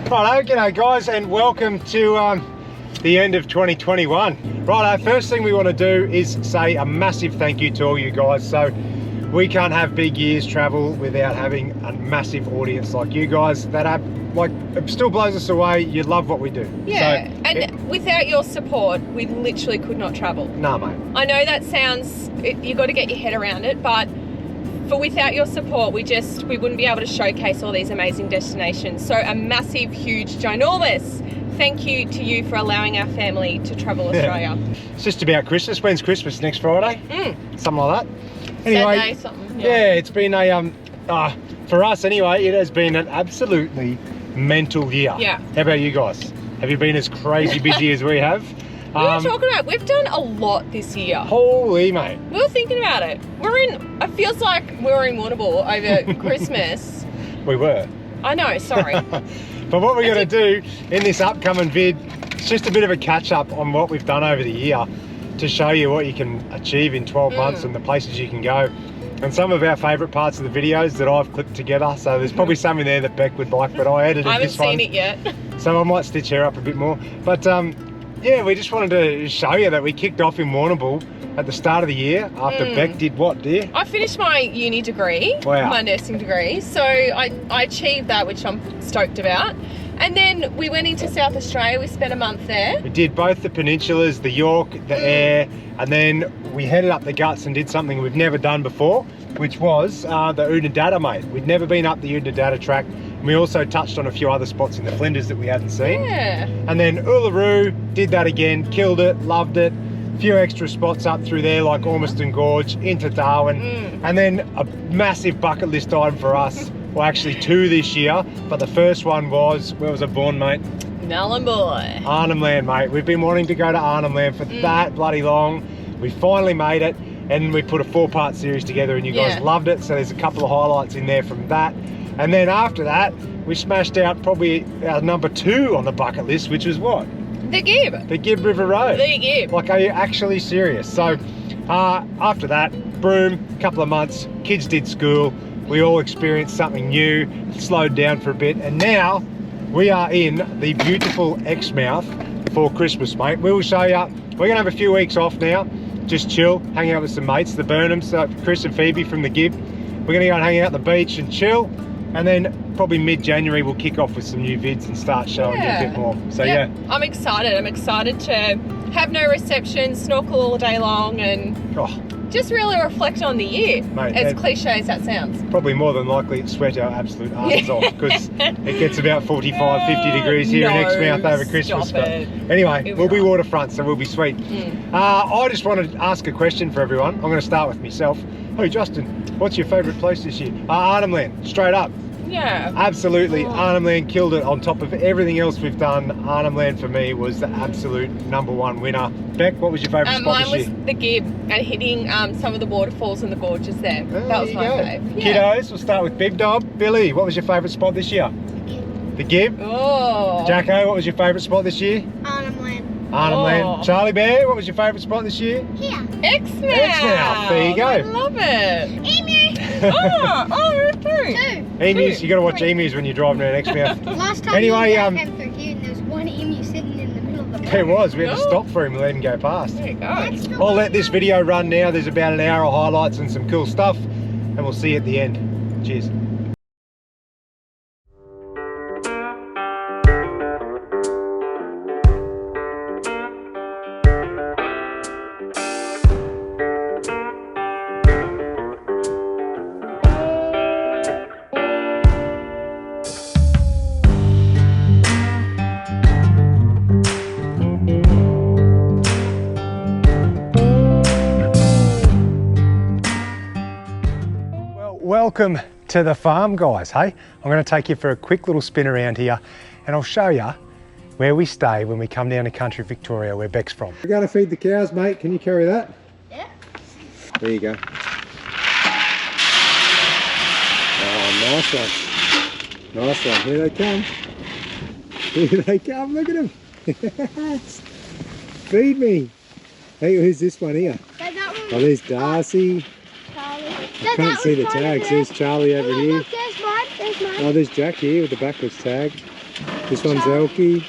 Righto, g'day guys, and welcome to the end of 2021. Righto, first thing we want to do is say a massive thank you to all you guys. So we can't have big years travel without having a massive audience like you guys that are like, it still blows us away. You love what we do. Yeah, so, and without your support, we literally could not travel. Nah, mate. I know that sounds, you got to get your head around it, but without your support, we wouldn't be able to showcase all these amazing destinations. So a massive, huge, ginormous thank you to you for allowing our family to travel Australia. It's just about Christmas. When's Christmas? Next Friday? Something like that. Anyway, Saturday, something. Yeah, it's been a, for us anyway, it has been an absolutely mental year. Yeah. How about you guys? Have you been as crazy busy as we have? We were talking about, we've done a lot this year. Holy mate. We were thinking about it. It feels like we were in Warrnambool over Christmas. We were. I know, sorry. But what we're going to do in this upcoming vid, it's just a bit of a catch up on what we've done over the year to show you what you can achieve in 12 months and the places you can go. And some of our favourite parts of the videos that I've clipped together. So there's probably some in there that Beck would like, but I edited this one. I haven't seen it yet. So I might stitch her up a bit more. But yeah, we just wanted to show you that we kicked off in Warrnambool at the start of the year after Beck did what, dear? I finished my uni degree, my nursing degree. So I achieved that, which I'm stoked about. And then we went into South Australia. We spent a month there. We did both the peninsulas, the Yorke, the Eyre, and then we headed up the guts and did something we've never done before, which was the Oodnadatta, mate. We'd never been up the Oodnadatta track. And we also touched on a few other spots in the Flinders that we hadn't seen. Yeah. And then Uluru, did that again, killed it, loved it. A few extra spots up through there like Ormiston Gorge, into Darwin. And then a massive bucket list item for us. Well, actually two this year, but the first one was, where was I born, mate? Melon boy. Arnhem Land, mate. We've been wanting to go to Arnhem Land for that bloody long. We finally made it, and we put a 4-part series together, and you guys loved it. So there's a couple of highlights in there from that. And then after that, we smashed out probably our number 2 on the bucket list, which was what? The Gibb. The Gibb River Road. The Gibb. Like, are you actually serious? So after that, Broome, couple of months, kids did school. We all experienced something new, slowed down for a bit, and now we are in the beautiful Exmouth for Christmas, mate. We will show you. We're going to have a few weeks off now, just chill, hang out with some mates, the Burnhams, Chris and Phoebe from the Gibb. We're going to go and hang out at the beach and chill, and then probably mid-January we'll kick off with some new vids and start showing you a bit more. So yeah. I'm excited. I'm excited to have no reception, snorkel all day long, and just really reflect on the year, mate, as cliche as that sounds. Probably more than likely sweat our absolute asses off, because it gets about 45, 50 degrees here in Exmouth over Christmas. But anyway, we'll be waterfront, so we'll be sweet. I just wanted to ask a question for everyone. I'm going to start with myself. Hey Justin, what's your favourite place this year? Arnhem Land, straight up. Yeah. Absolutely, Arnhem Land killed it. On top of everything else we've done, Arnhem Land for me was the absolute #1 winner. Beck, what was your favourite spot this year? Mine was the Gibb, and hitting some of the waterfalls and the gorges there. That was my favourite. Kiddos, we'll start with Big Dog. Billy, what was your favourite spot this year? The Gibb. Oh. Jacko, what was your favourite spot this year? Arnhem Land. Arnhem Land. Charlie Bear, what was your favourite spot this year? Here. Exmouth. Exmouth, there you go. I love it. Emu. Two. Emus, you got to watch emus when you're driving around Exmouth. Last time anyway, came through here and there was one emu sitting in the middle of the road. There was. We had to stop for him and let him go past. There you go. I'll let this video run now. There's about an hour of highlights and some cool stuff, and we'll see you at the end. Cheers. Welcome to the farm, guys. Hey, I'm going to take you for a quick little spin around here, and I'll show you where we stay when we come down to country Victoria, where Beck's from. We're going to feed the cows, mate. Can you carry that? Yeah. There you go. Oh, nice one. Nice one. Here they come. Here they come. Look at them. Feed me. Hey, who's this one here? Oh, there's Darcy. I can't see the tags. There's Charlie over here. Look, there's mine. There's mine. Oh, there's Jack here with the backwards tag. This one's Elkie.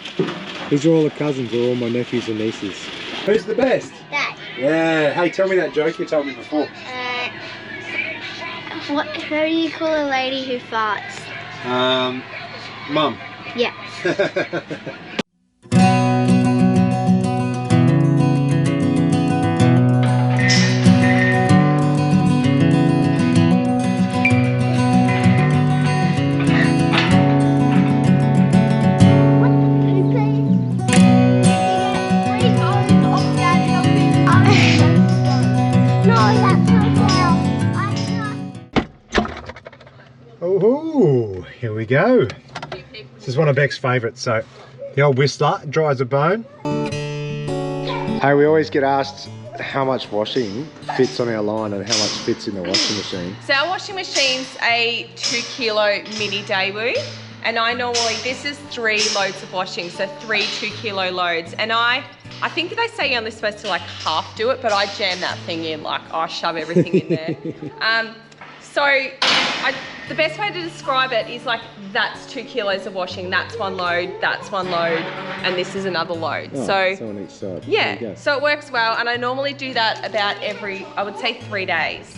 These are all the cousins, or all my nephews and nieces. Who's the best? Dad. Yeah. Hey, tell me that joke you told me before. What do you call a lady who farts? Mum. Yeah. Oh, here we go. This is one of Beck's favourites. So, the old Whistler, dry as a bone. Hey, we always get asked how much washing fits on our line and how much fits in the washing machine. So our washing machine's a 2 kilo mini Daewoo, and I normally, this is 3 loads of washing, so 3 2 kilo loads. And I think they say you're only supposed to like half do it, but I jam that thing in, like I shove everything in there. The best way to describe it is like, that's 2 kilos of washing, that's 1 load, that's 1 load, and this is another load. Oh, so on each side. yeah, so it works well, and I normally do that about every, I would say 3 days.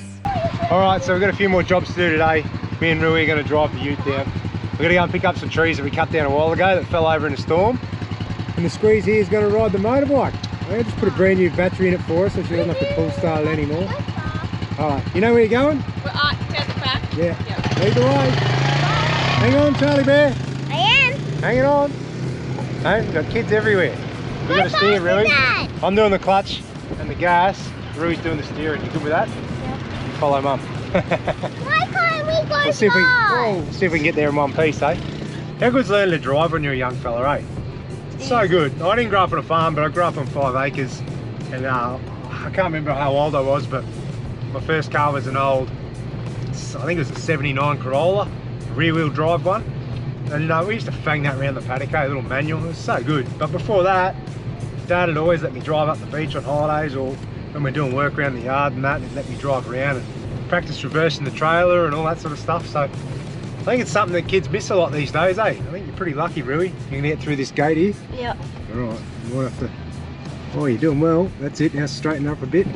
All right, so we've got a few more jobs to do today. Me and Rui are going to drive the ute down. We're going to go and pick up some trees that we cut down a while ago that fell over in a storm. And the squeeze here is going to ride the motorbike. I just put a brand new battery in it for her so she doesn't have to pull start anymore. All right, you know where you're going? Well, down the back? Yeah. Lead the way. Hang on, Charlie Bear. I am. Hanging on. Hey, we've got kids everywhere. We've got to steer, Rui. I'm doing the clutch and the gas. Rui's doing the steering. You good with that? Yeah. You follow Mum. Why can't we go Let's see if we can get there in one piece, eh? How good's learning to drive when you're a young fella, eh? It's so good. I didn't grow up on a farm, but I grew up on 5 acres. And I can't remember how old I was, but my first car was an old, I think it was a 79 Corolla, a rear-wheel drive one. And we used to fang that around the paddock, a little manual. It was so good. But before that, Dad had always let me drive up the beach on holidays, or when we're doing work around the yard and that, he'd let me drive around and practice reversing the trailer and all that sort of stuff. So I think it's something that kids miss a lot these days, eh? I think you're pretty lucky, Rui. You're gonna get through this gate here. Yeah. All right, you might have to. Oh, you're doing well. That's it. Now straighten up a bit.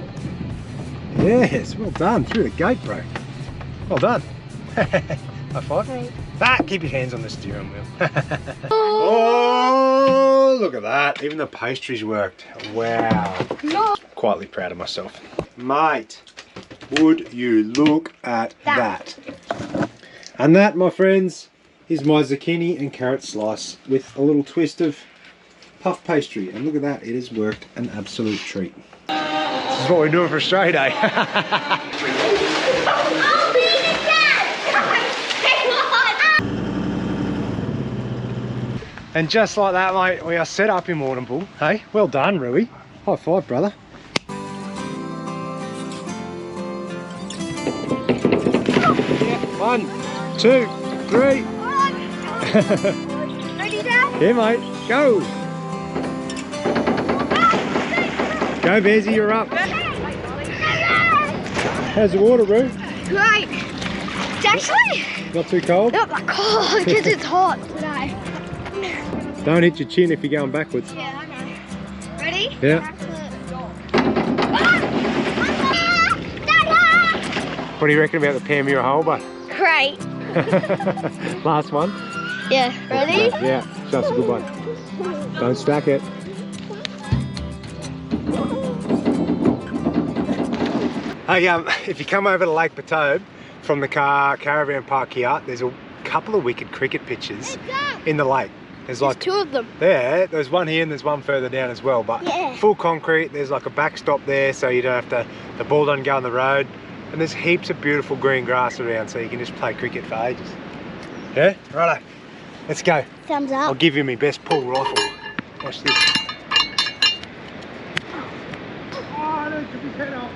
Yes, well done. Through the gate, bro. Well done. High five. Right. Ah, keep your hands on the steering wheel. Oh, look at that. Even the pastries worked. Wow. No. Quietly proud of myself. Mate, would you look at that? And that, my friends, is my zucchini and carrot slice with a little twist of puff pastry. And look at that, it has worked an absolute treat. This is what we're doing for Australia Day. And just like that, mate, we are set up in Warrnambool. Hey, well done, Rui. High five, brother. Yeah, 1, 2, 3. Ready, Dad? Yeah, mate, go. Go, Bezzy, you're up. How's the water, Rui? Great. It's actually Not too cold? not that cold because it's hot today. Don't hit your chin if you're going backwards. Yeah, I know. Ready? Yeah. What do you reckon about the Panmure Holbert? Great. Last one? Yeah. Ready? Yeah, that's a good one. Don't stack it. Hey, if you come over to Lake Petobe from the caravan park here, there's a couple of wicked cricket pitches in the lake. There's like 2 of them. Yeah, there's one here and there's one further down as well, but Yeah. full concrete. There's like a backstop there, so you don't have to, the ball doesn't go on the road, and there's heaps of beautiful green grass around, so you can just play cricket for ages. Yeah, righto, let's go. Thumbs I'll up. give you my best pull rifle. Watch this. Oh, no, took his head off.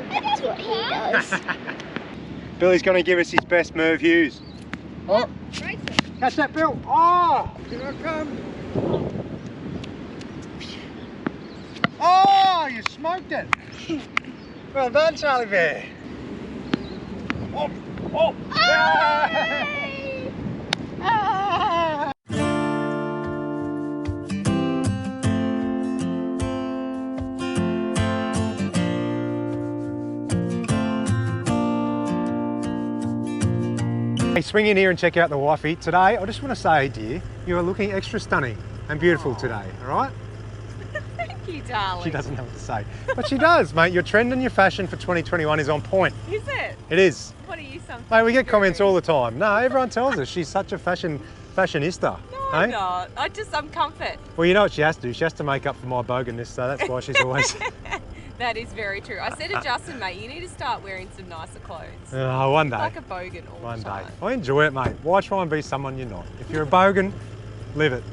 That's what he does. Billy's going to give us his best move, Hughes. Oh, catch that, Bill. Oh, here I come. Oh, you smoked it. Well done, Charlie Bear. Oh, oh. Oh! swing in here and check out the wifey. Today, I just want to say, dear, you are looking extra stunning and beautiful today, all right? Thank you, darling. She doesn't know what to say. But she does, mate. Your trend and your fashion for 2021 is on point. Is it? It is. What are you something? Mate, we get comments all the time. No, everyone tells us she's such a fashionista. No, I'm not. I'm comfort. Well, you know what she has to do? She has to make up for my boganness, so that's why she's always... That is very true. I said to Justin, mate, you need to start wearing some nicer clothes. Oh, one day. Like a bogan all One the time. day. I enjoy it, mate. Why try and be someone you're not? If you're a bogan, live it.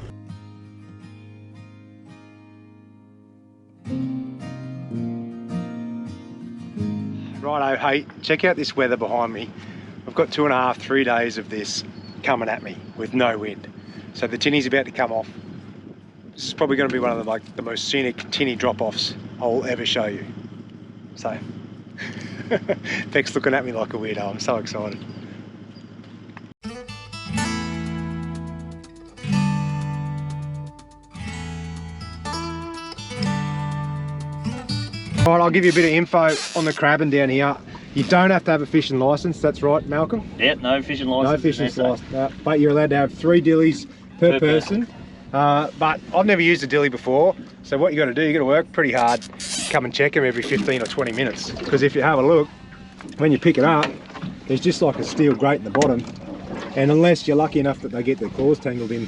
Righto, hey, check out this weather behind me. I've got 2.5, 3 days of this coming at me with no wind. So the tinny's about to come off. This is probably going to be one of the most scenic tinny drop-offs I'll ever show you. So, Beck's looking at me like a weirdo. I'm so excited. Alright, I'll give you a bit of info on the crabbing down here. You don't have to have a fishing licence, that's right, Malcolm? Yep, no fishing licence. No fishing licence, but you're allowed to have 3 dillies per person. But I've never used a dilly before, so what you got to do, you got to work pretty hard. Come and check them every 15 or 20 minutes, because if you have a look, when you pick it up, there's just like a steel grate in the bottom, and unless you're lucky enough that they get their claws tangled in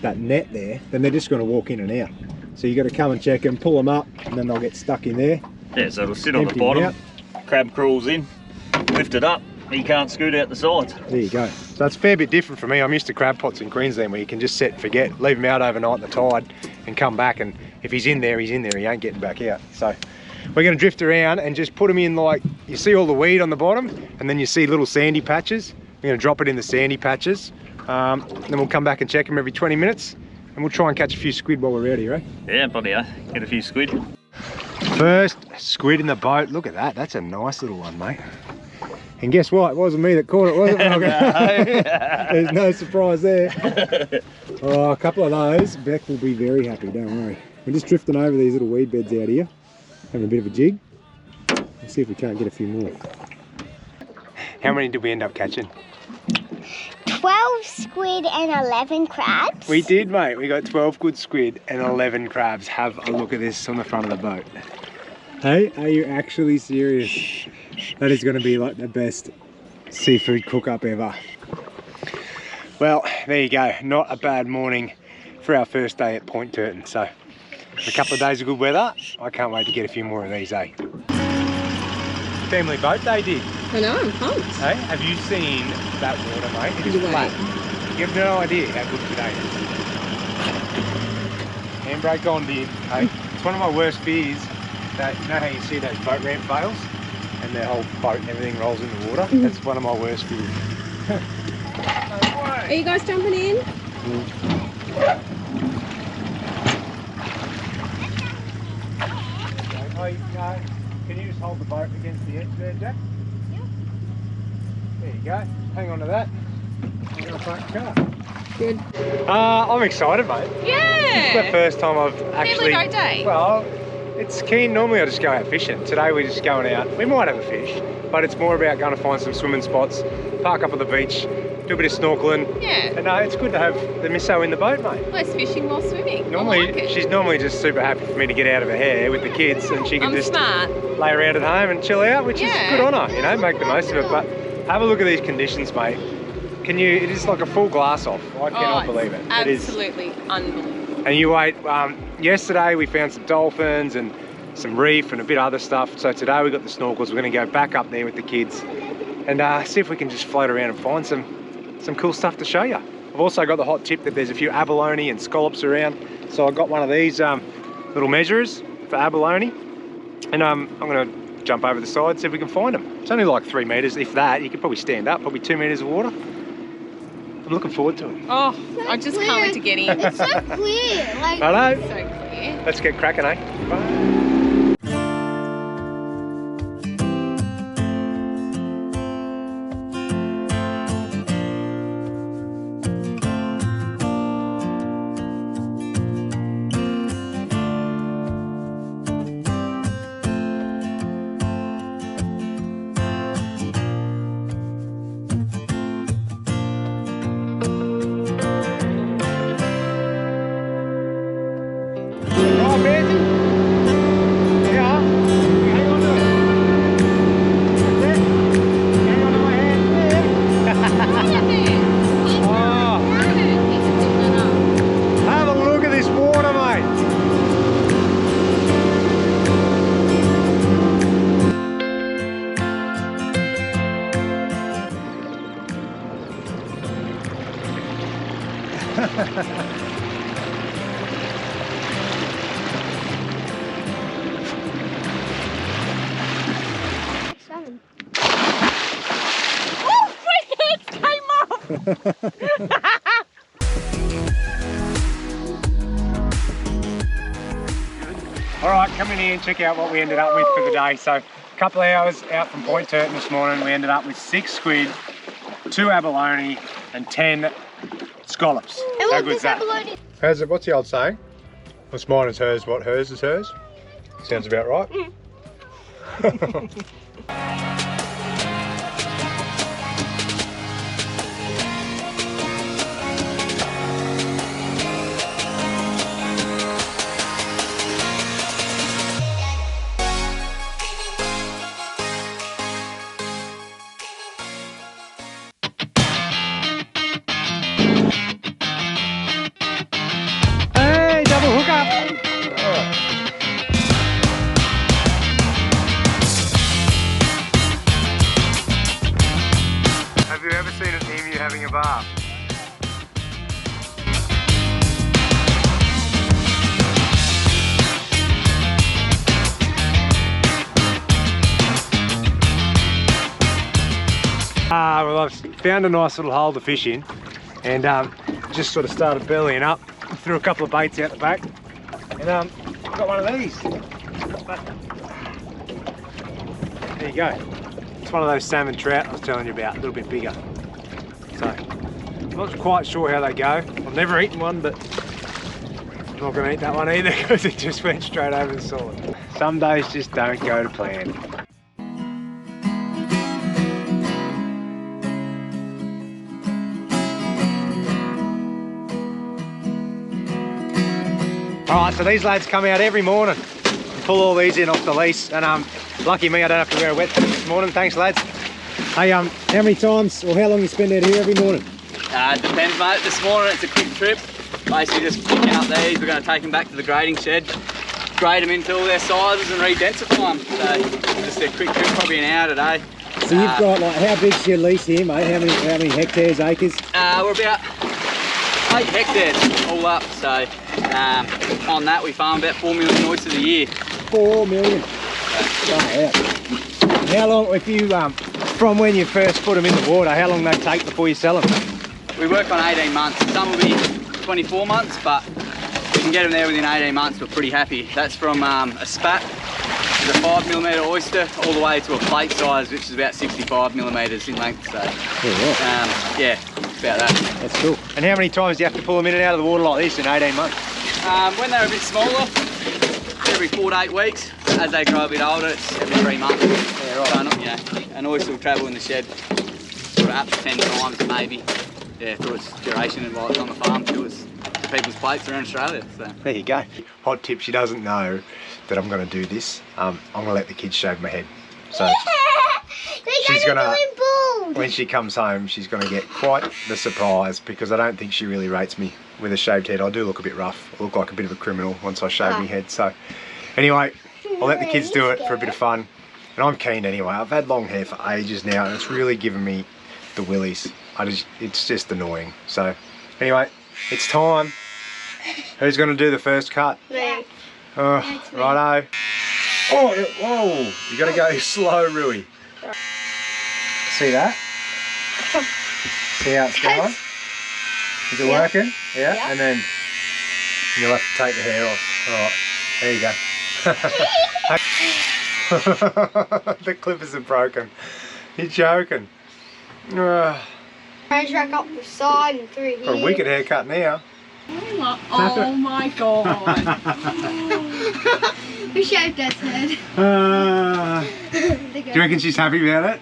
that net there, then they're just going to walk in and out. So you got to come and check them, pull them up, and then they'll get stuck in there. Yeah, so it'll sit on the bottom, crab crawls in, lift it up, you can't scoot out the sides. There you go. So it's a fair bit different for me. I'm used to crab pots in Queensland where you can just set and forget, leave him out overnight in the tide and come back, and if he's in there, he ain't getting back out. So we're going to drift around and just put him in, like, you see all the weed on the bottom, and then you see little sandy patches. We're going to drop it in the sandy patches, then we'll come back and check them every 20 minutes, and we'll try and catch a few squid while we're out here, eh? Yeah, bloody hell, get a few squid. First squid in the boat. Look at that, that's a nice little one, mate. And guess what? It wasn't me that caught it, was it? There's no surprise there. Oh, a couple of those. Beck will be very happy, don't worry. We're just drifting over these little weed beds out here, having a bit of a jig. Let's see if we can't get a few more. How many did we end up catching? 12 squid and 11 crabs. We did, mate. We got 12 good squid and 11 crabs. Have a look at this on the front of the boat. Hey, are you actually serious? That is going to be like the best seafood cook-up ever. Well, there you go. Not a bad morning for our first day at Point Turton. So, a couple of days of good weather. I can't wait to get a few more of these, eh? Family boat day, did. I know, I'm pumped. Hey, have you seen that water, mate? It is flat. You have no idea how good today is. Handbrake on, dear. Hey, it's one of my worst fears. That, you know how you see those boat ramp fails and their whole boat and everything rolls in the water? That's one of my worst fears. Are you guys jumping in? Can you just hold the boat against the edge there, Jack? Yep. There you go. Hang on to that. I'm going to park the car. Good. I'm excited, mate. Yeah. It's the first time I've actually... Family boat day. Well, it's keen. Normally I just go out fishing. Today we're just going out. We might have a fish, but it's more about going to find some swimming spots, park up at the beach, do a bit of snorkeling. Yeah. And it's good to have the misso in the boat, mate. Less fishing, more swimming. Normally, I like it. she's normally just super happy for me to get out of her hair with the kids, and she can just lay around at home and chill out, which is good on her, you know, make the most of it. But have a look at these conditions, mate. Can you, it is like a full glass off. I cannot believe it. Absolutely unbelievable. And you wait, yesterday we found some dolphins and some reef and a bit of other stuff. So today we got the snorkels. We're going to go back up there with the kids and see if we can just float around and find some cool stuff to show you. I've also got the hot tip that there's a few abalone and scallops around. So I got one of these little measurers for abalone, and I'm going to jump over the side, see if we can find them. It's only like 3 meters, if that. You could probably stand up, probably 2 meters of water. I'm looking forward to it. Oh, I just can't wait to get in. It's so clear. Like, I know. So clear. Let's get cracking, eh? Bye. Seven. Oh, my hands came off! Alright, come in here and check out what we ended up with for the day. So, a couple of hours out from Point Turton this morning, we ended up with 6 squid, 2 abalone, and 10 scallops. How good's that? How's it, what's the old saying? What's mine is hers, what hers is hers? Sounds about right. Hey, double hook up! Have you ever seen an emu having a bath? Well, I've found a nice little hole to fish in, and just sort of started bellying up. Threw a couple of baits out the back, and got one of these. But there you go. It's one of those salmon trout I was telling you about, a little bit bigger. So, I'm not quite sure how they go. I've never eaten one, but I'm not going to eat that one either because it just went straight over the side. Some days just don't go to plan. Alright, so these lads come out every morning and pull all these in off the lease, and lucky me I don't have to wear a wetsuit this morning. Thanks lads. Hey, how many times or how long you spend out here every morning? It depends, mate. This morning it's a quick trip. Basically just picking up these, we're going to take them back to the grading shed, grade them into all their sizes and re-densify them. So just a quick trip, probably an hour today. So you've got, like, how big's your lease here, mate? How many hectares, acres? We're about 8 hectares all up, so on that we farm about 4 million oysters a year. 4 million? Yeah. How long, if you, from when you first put them in the water, how long they take before you sell them? We work on 18 months. Some will be 24 months, but we can get them there within 18 months. We're pretty happy. That's from a spat, which is a 5mm oyster, all the way to a plate size, which is about 65mm in length. So, yeah, about that. That's cool. And how many times do you have to pull them in and out of the water like this in 18 months? When they're a bit smaller, every 4 to 8 weeks. As they grow a bit older, it's every 3 months. Yeah, right. So, you know, an oyster will travel in the shed sort of up to 10 times maybe. Yeah, through its duration and while it's on the farm, to its people's plates around Australia. So there you go. Hot tip: she doesn't know that I'm going to do this. I'm going to let the kids shave my head. So she's going to, when she comes home, she's going to get quite the surprise because I don't think she really rates me with a shaved head. I do look a bit rough. I look like a bit of a criminal once I shave my head. So anyway, I'll let the kids do it for a bit of fun. And I'm keen anyway. I've had long hair for ages now and it's really given me the willies. It's just annoying. So anyway, it's time. Who's going to do the first cut? Me. Righto. Oh, whoa. You got to go slow, Rui. See that? See how it's going? Is it working? Yeah? And then you'll have to take the hair off. Alright, there you go. The clippers are broken. You're joking. Raise back up the side and through here. Got a wicked haircut now. Oh my god. We shaved Dad's head. Do you reckon she's happy about it?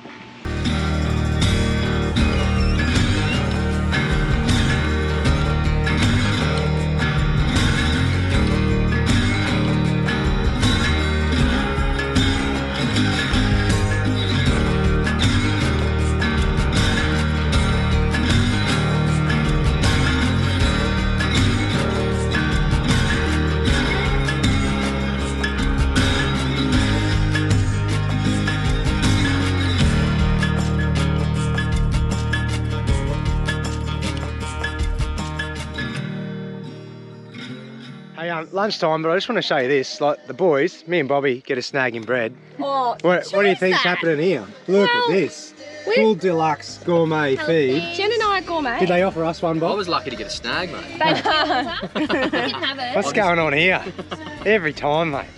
Hey, lunchtime, but I just want to show you this. Like the boys, me and Bobby get a snag in bread. Oh, What do you think's happening here? Look at this. Full deluxe gourmet feed. Jen and I are gourmet. Did they offer us one, Bob? I was lucky to get a snag, mate. They didn't have it. What's going on here? Every time, mate.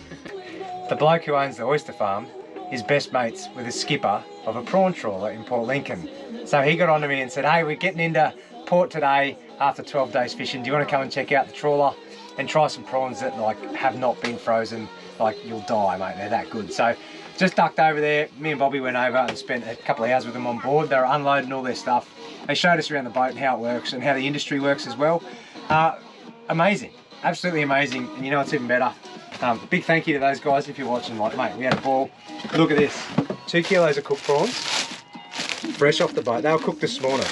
The bloke who owns the oyster farm is best mates with the skipper of a prawn trawler in Port Lincoln. So he got on to me and said, hey, we're getting into port today after 12 days fishing. Do you want to come and check out the trawler and try some prawns that like have not been frozen? Like you'll die, mate, they're that good. So just ducked over there. Me and Bobby went over and spent a couple of hours with them on board. They were unloading all their stuff. They showed us around the boat and how it works and how the industry works as well. Amazing, absolutely amazing. And you know what's even better? Big thank you to those guys if you're watching. Like, mate, we had a ball. Look at this, 2 kilos of cooked prawns, fresh off the boat. They were cooked this morning.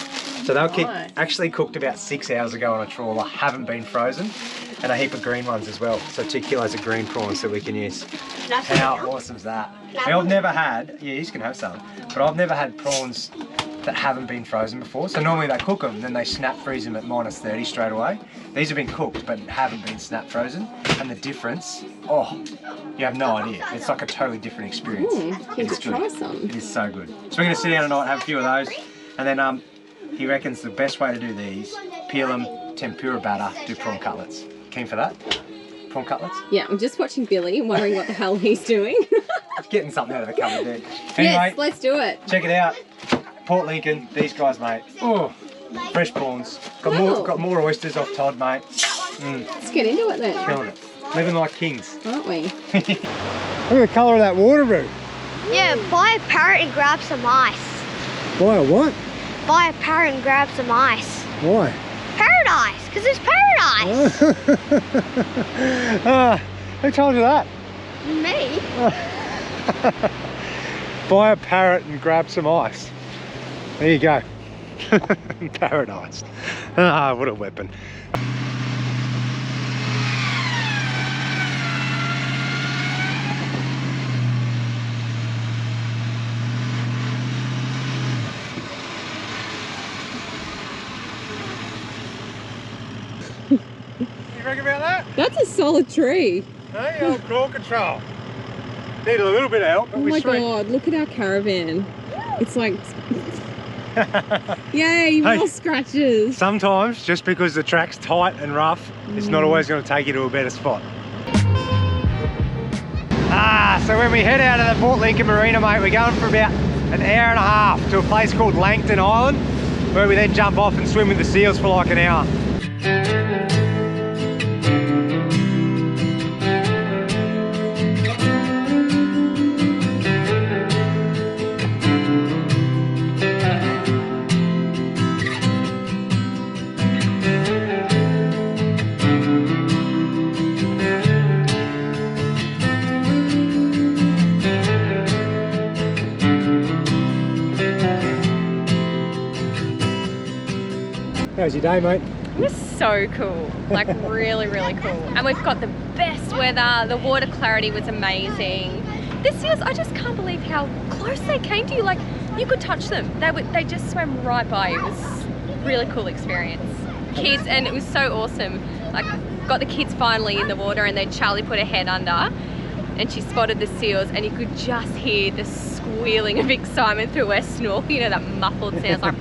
So they were actually cooked about 6 hours ago on a trawler, haven't been frozen, and a heap of green ones as well. So 2 kilos of green prawns that we can use. How awesome is that? I've never had, yeah, you can have some, but I've never had prawns that haven't been frozen before. So normally they cook them, then they snap freeze them at -30 straight away. These have been cooked, but haven't been snap frozen. And the difference, oh, you have no idea. It's like a totally different experience. It's good. Try some. It is so good. So we're gonna sit down tonight, have a few of those, and then he reckons the best way to do these, peel them, tempura batter, do prawn cutlets. Keen for that? Prawn cutlets? Yeah, I'm just watching Billy and wondering what the hell he's doing. Getting something out of the cupboard there. Anyway, Yes, let's do it. check it out. Port Lincoln, these guys, mate. Oh, fresh prawns. Got more oysters off Todd, mate. Let's get into it then. Killing it. Living like kings. Aren't we? Look at the colour of that water root. Yeah, buy a parrot and grab some ice. Why a what? Buy a parrot and grab some ice. Why? Paradise, because it's paradise. Who told you that? Me? Buy a parrot and grab some ice. There you go. Paradise. Ah, what a weapon. You reckon about that? That's a solid tree. Hey, old crawl control. Need a little bit of help, but Oh my god, look at our caravan. It's like... Yay, more scratches. Sometimes, just because the track's tight and rough, it's not always going to take you to a better spot. So when we head out of the Port Lincoln Marina, mate, we're going for about an hour and a half to a place called Langton Island, where we then jump off and swim with the seals for like an hour. How was your day, mate? It was so cool, like really, really cool. And we've got the best weather, the water clarity was amazing. The seals, I just can't believe how close they came to you. Like, you could touch them. They just swam right by you. It was a really cool experience. Kids, and it was so awesome. Like, got the kids finally in the water, and then Charli put her head under and she spotted the seals, and you could just hear the squealing of excitement through her snorkel, you know, that muffled sound, like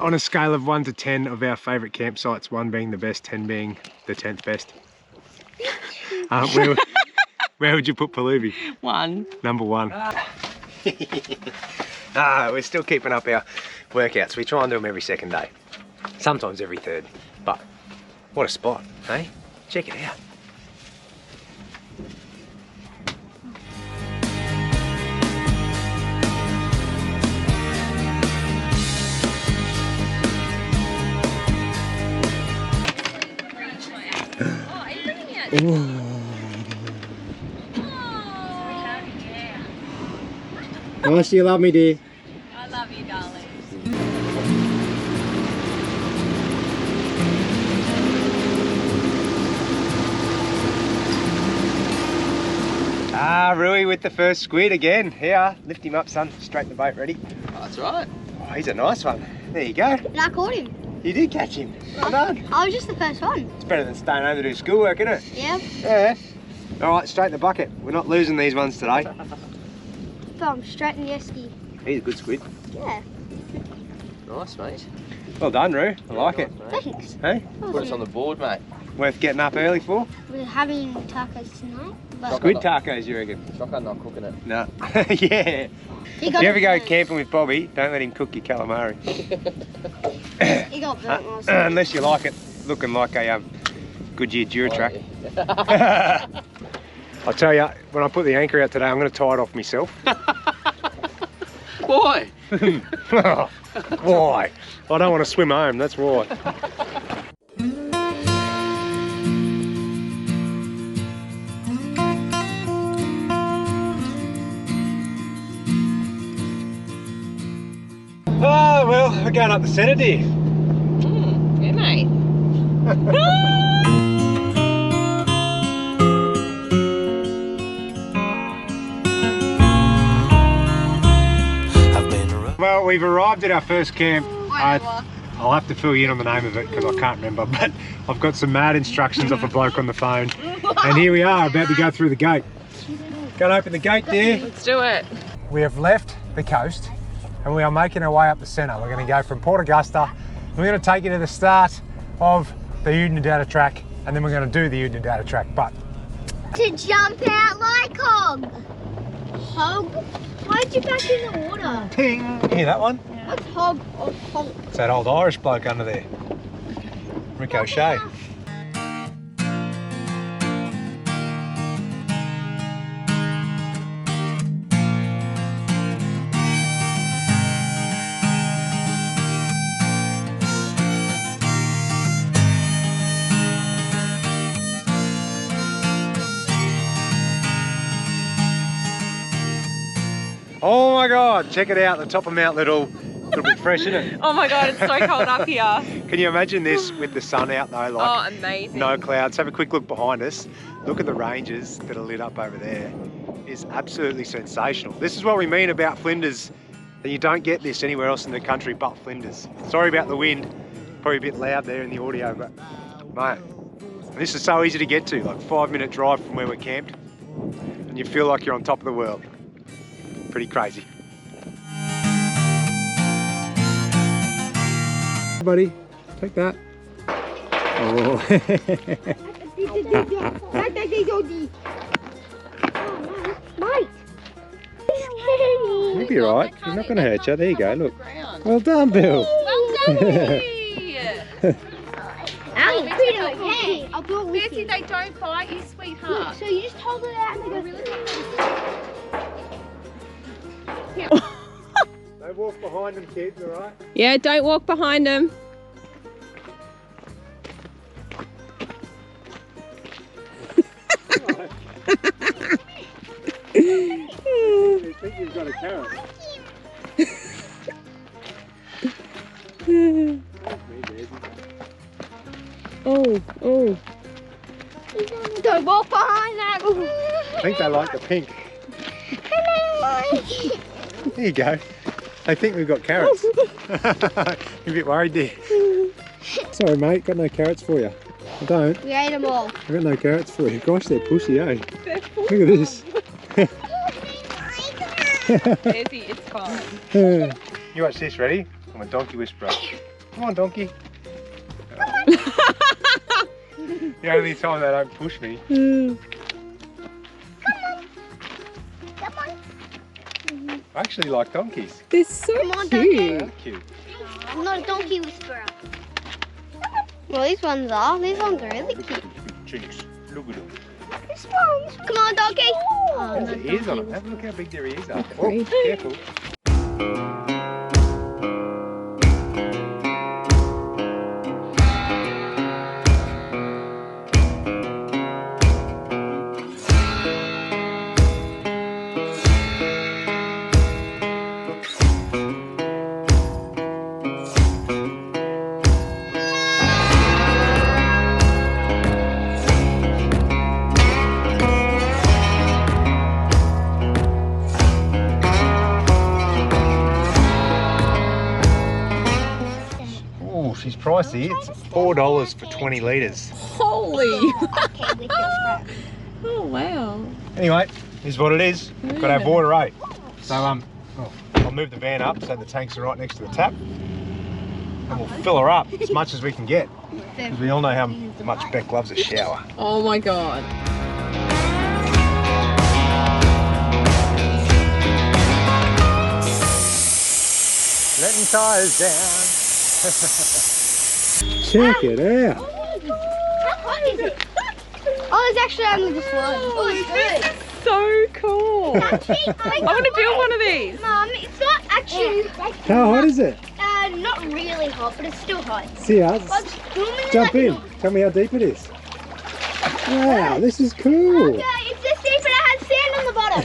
On a scale of 1 to 10 of our favourite campsites, 1 being the best, 10 being the 10th best, where would you put Palubi? 1. Number 1. We're still keeping up our workouts. We try and do them every second day, sometimes every third, but what a spot, eh? Check it out. Nice, you love me, dear. I love you, darling. Ah, Rui with the first squid again. Here, lift him up, son. Straighten the boat, ready? Oh, that's right. Oh, he's a nice one. There you go. And I caught him. You did catch him. Well done. I was just the first one. It's better than staying home to do schoolwork, isn't it? Yeah. Yeah. All right, straighten the bucket. We're not losing these ones today. Boom, straight in the esky. He's a good squid. Yeah. Nice, mate. Well done, Roo. I like it. Thanks. Hey? Put us on the board, mate. Worth getting up early for? We're having tacos tonight. But Squid tacos, you reckon? Shotgun not cooking it. No. Yeah. he got If you ever go burnt. camping with Bobby, don't let him cook your calamari. He got burnt last night. Unless you like it looking like a Goodyear Duratrack. I'll tell you, when I put the anchor out today, I'm going to tie it off myself. Why? Why? I don't want to swim home, that's why. Oh, well, we're going up the centre, dear. Yeah, mate. Well, we've arrived at our first camp. I'll have to fill you in on the name of it because I can't remember, but I've got some mad instructions off a bloke on the phone. And here we are, about to go through the gate. Go and open the gate, dear. Let's do it. We have left the coast and we are making our way up the centre. We're going to go from Port Augusta and we're going to take you to the start of the Oodnadatta track and then we're going to do the Oodnadatta track. But To jump out like hog. Hog? Why'd you back in the water? ping! Hear that one? What's hog or honk? It's that old Irish bloke under there. Ricochet. Oh my God, check it out, the top of Mount Little. A little bit fresh, isn't it? Oh my God, it's so cold up here. Can you imagine this with the sun out though? Oh, Like amazing. no clouds. Have a quick look behind us. Look at the ranges that are lit up over there. It's absolutely sensational. This is what we mean about Flinders. And you don't get this anywhere else in the country but Flinders. Sorry about the wind. Probably a bit loud there in the audio, but mate, this is so easy to get to, like 5-minute drive from where we're camped. And you feel like you're on top of the world. Pretty crazy. Buddy, take that. Oh. Mate. You'll be alright. He's not going to hurt you. There you go, look. Well done, Bill. Well done, Pedy. I'm pretty okay. I'll do it with Bessie, you. they don't bite you, sweetheart. So you just hold it out and they go really Don't walk behind them, kids, alright? Yeah, don't walk behind them. You think you've got a carrot? Oh, oh. Don't walk behind that. I think they like the pink. Hello. There you go. They think we've got carrots. You're a bit worried there. Sorry mate, got no carrots for you. I don't. We ate them all. I've got no carrots for you. Gosh, they're pushy, eh? Look at this. Bessie, it's fine. You watch this, ready? I'm a donkey whisperer. Come on, donkey. The only time they don't push me. Come on. I actually like donkeys. They're so Come on, They cute. are cute. I'm not a donkey whisperer. Well, these ones are. These ones are really cute. Cheeks. Look at them. This one's. Come on, donkey. Oh, There's no, ears on donkey. them. Have a look how big their ears are. Great. Oh, careful. pricey. It's $4 for 20 litres. Holy! Okay, we can Oh wow. Anyway, here's what it is. Yeah. Got our water, eh? So I'll move the van up so the tanks are right next to the tap. And we'll fill her up as much as we can get. Because we all know how much Beck loves a shower. Oh my god. Letting tyres down. Check it out. How hot is it? Oh, it's actually only this one. Oh, it's good. So cool. I want to build one of these. Mum, it's not actually. How hot is it? Not really hot, but it's still hot. Seeya, But it's jump in. Tell me how deep it is. Wow, this is cool. Okay, it's this deep and it has sand on the bottom.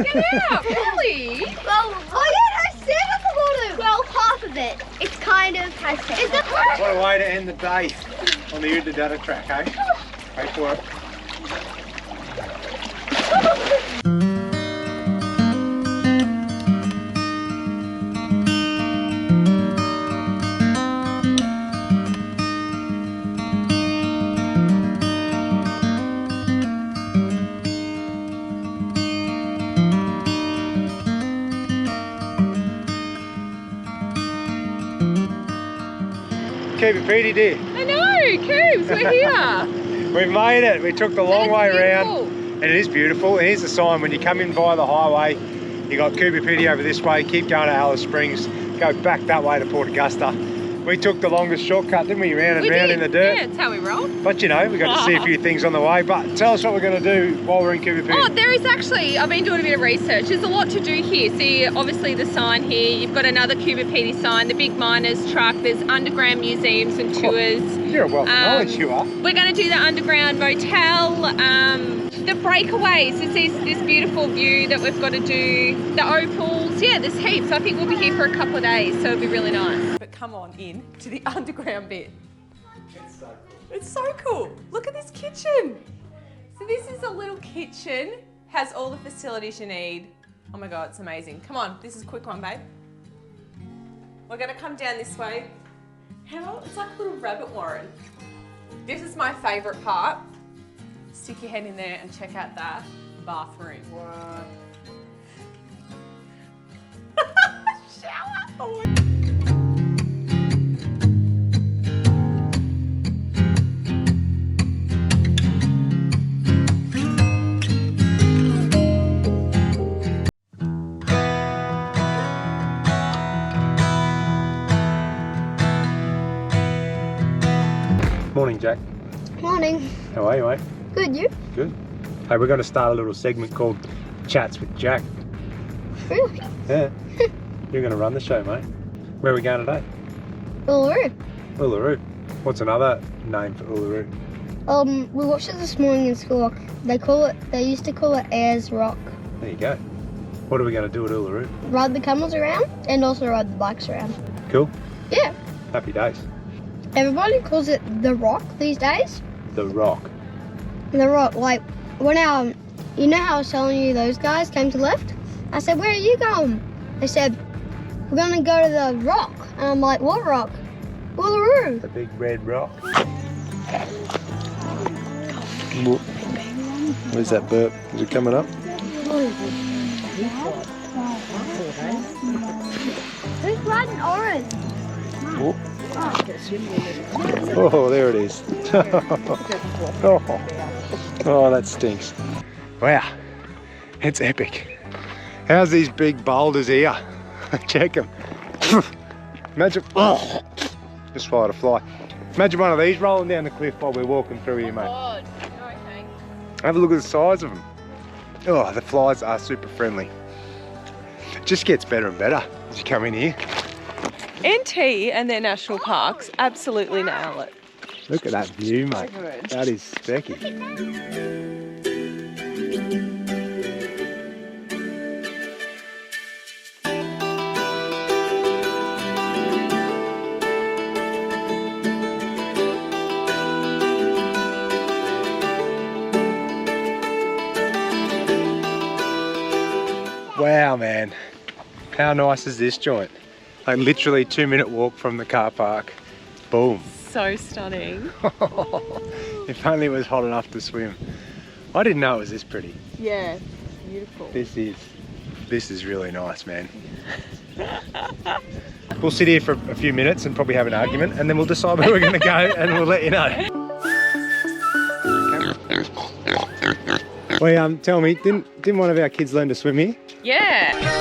Yeah, really? Well, oh yeah, it has sand on the bottom. Well, half of it. It's kind of has sand. Is it? What a way to end the day on the Oodnadatta track, eh? Wait for it. Coober, Pedy, dear. I know, Coobs, we're here. We've made it. We took the long And way it's round. beautiful. And it is beautiful. And here's the sign when you come in via the highway, you got Coober Pedy over this way, keep going to Alice Springs, go back that way to Port Augusta. We took the longest shortcut, didn't we? Round and We round did. in the dirt. Yeah, that's how we roll. But you know, we got to see a few things on the way. But tell us what we're going to do while we're in Coober Pedy. Oh, there is actually, I've been doing a bit of research. There's a lot to do here. See, obviously the sign here, you've got another Coober Pedy sign, the big miners truck, there's underground museums and tours. You're a wealth of knowledge, you are. We're going to do the underground motel, the breakaways. This beautiful view that we've got to do, the opals. Yeah, there's heaps. I think we'll be here for a couple of days, so it'll be really nice. But come on in to the underground bit. It's so cool. It's so cool. Look at this kitchen. So this is a little kitchen, has all the facilities you need. Oh my God, it's amazing. Come on, this is a quick one, babe. We're gonna come down this way. It's like a little rabbit warren. This is my favorite part. Stick your head in there and check out that bathroom. What? Shower. Oh my. Morning, Jack. Morning. How are you, mate? Good, you? Good. Hey, we're going to start a little segment called Chats with Jack. Really? Yeah. You're going to run the show, mate. Where are we going today? Uluru. Uluru. What's another name for Uluru? We watched it this morning in school. They used to call it Ayers Rock. There you go. What are we going to do at Uluru? Ride the camels around and also ride the bikes around. Cool. Yeah. Happy days. Everybody calls it the Rock these days. The Rock. The Rock, like when you know how I was telling you those guys came to the left? I said, where are you going? They said, we're gonna go to the Rock. And I'm like, what rock? Uluru. The big red rock. Where's that burp? Is it coming up? Who's riding orange? Oh, oh there it is. Oh, that stinks. Wow, it's epic. How's these big boulders here? Check them. Imagine, just swallowed a fly. Imagine one of these rolling down the cliff while we're walking through here, mate. God. Okay. Have a look at the size of them. Oh, the flies are super friendly. It just gets better and better as you come in here. NT and their national parks absolutely nail it. Look at that view, mate. That is specky. Wow, man. How nice is this joint? Like literally 2-minute walk from the car park. Boom. So stunning. If only it was hot enough to swim. I didn't know it was this pretty. Yeah, beautiful. This is really nice, man. We'll sit here for a few minutes and probably have an argument, and then we'll decide where we're going to go, and we'll let you know. Well, tell me, didn't one of our kids learn to swim here? Yeah.